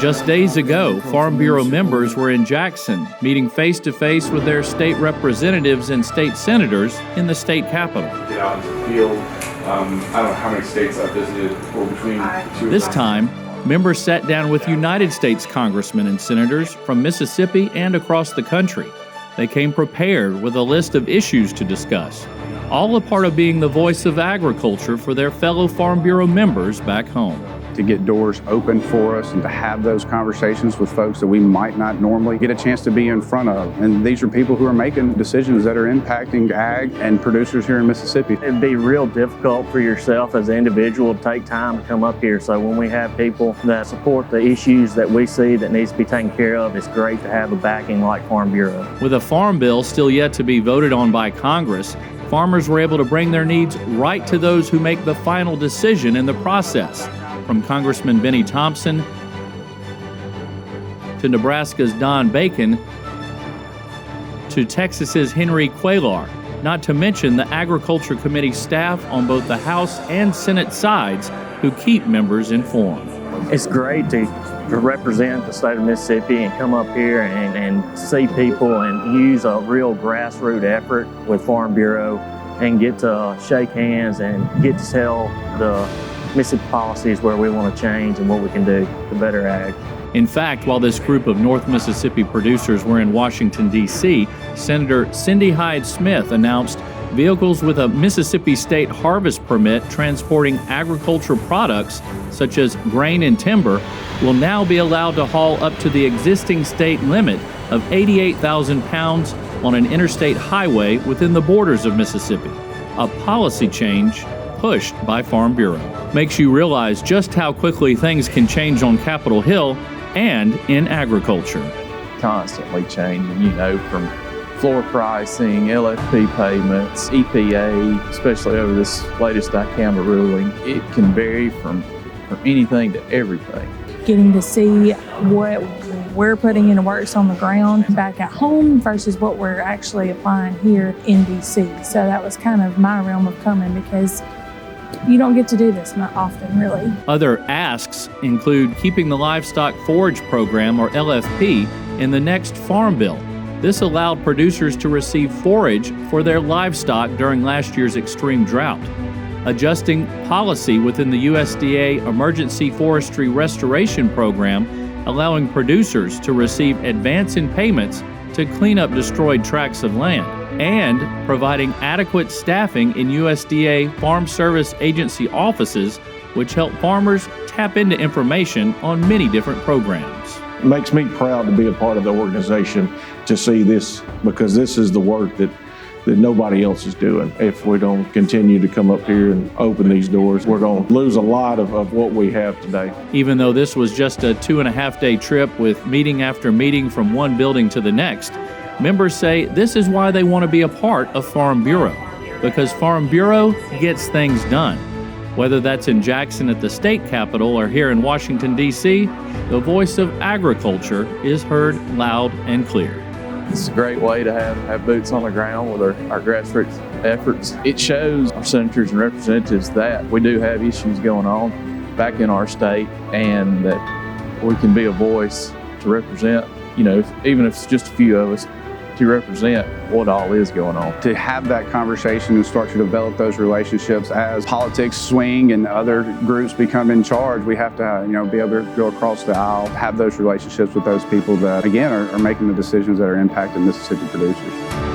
Just days ago, Farm Bureau members were in Jackson, meeting face-to-face with their state representatives and state senators in the state capitol. Get out into the field. I don't know how many states I've visited, or between two. This time, members sat down with United States congressmen and senators from Mississippi and across the country. They came prepared with a list of issues to discuss, all a part of being the voice of agriculture for their fellow Farm Bureau members back home. To get doors open for us and to have those conversations with folks that we might not normally get a chance to be in front of. And these are people who are making decisions that are impacting ag and producers here in Mississippi. It'd be real difficult for yourself as an individual to take time to come up here. So when we have people that support the issues that we see that needs to be taken care of, it's great to have a backing like Farm Bureau. With a farm bill still yet to be voted on by Congress, farmers were able to bring their needs right to those who make the final decision in the process. From Congressman Benny Thompson to Nebraska's Don Bacon to Texas's Henry Cuellar, not to mention the Agriculture Committee staff on both the House and Senate sides who keep members informed. It's great to represent the state of Mississippi and come up here and see people and use a real grassroots effort with Farm Bureau and get to shake hands and get to tell the Mississippi policies where we want to change and what we can do to better ag. In fact, while this group of North Mississippi producers were in Washington, D.C., Senator Cindy Hyde-Smith announced vehicles with a Mississippi state harvest permit transporting agriculture products such as grain and timber will now be allowed to haul up to the existing state limit of 88,000 pounds on an interstate highway within the borders of Mississippi, a policy change pushed by Farm Bureau. Makes you realize just how quickly things can change on Capitol Hill and in agriculture. Constantly changing, from floor pricing, LFP payments, EPA, especially over this latest dicamba ruling. It can vary from anything to everything. Getting to see what we're putting into works on the ground back at home versus what we're actually applying here in DC. So that was kind of my realm of coming because you don't get to do this not often, really. Other asks include keeping the Livestock Forage Program, or LFP, in the next Farm Bill. This allowed producers to receive forage for their livestock during last year's extreme drought. Adjusting policy within the USDA Emergency Forestry Restoration Program, allowing producers to receive advance in payments to clean up destroyed tracts of land, and providing adequate staffing in USDA Farm Service Agency offices, which help farmers tap into information on many different programs. It makes me proud to be a part of the organization to see this, because this is the work that nobody else is doing. If we don't continue to come up here and open these doors, we're going to lose a lot of what we have today. Even though this was just a 2.5-day trip with meeting after meeting from one building to the next, members say this is why they want to be a part of Farm Bureau, because Farm Bureau gets things done. Whether that's in Jackson at the state capitol or here in Washington, D.C., the voice of agriculture is heard loud and clear. It's a great way to have boots on the ground with our grassroots efforts. It shows our senators and representatives that we do have issues going on back in our state and that we can be a voice to represent, even if it's just a few of us, to represent what all is going on. To have that conversation and start to develop those relationships as politics swing and other groups become in charge, we have to be able to go across the aisle, have those relationships with those people that, again, are making the decisions that are impacting Mississippi producers.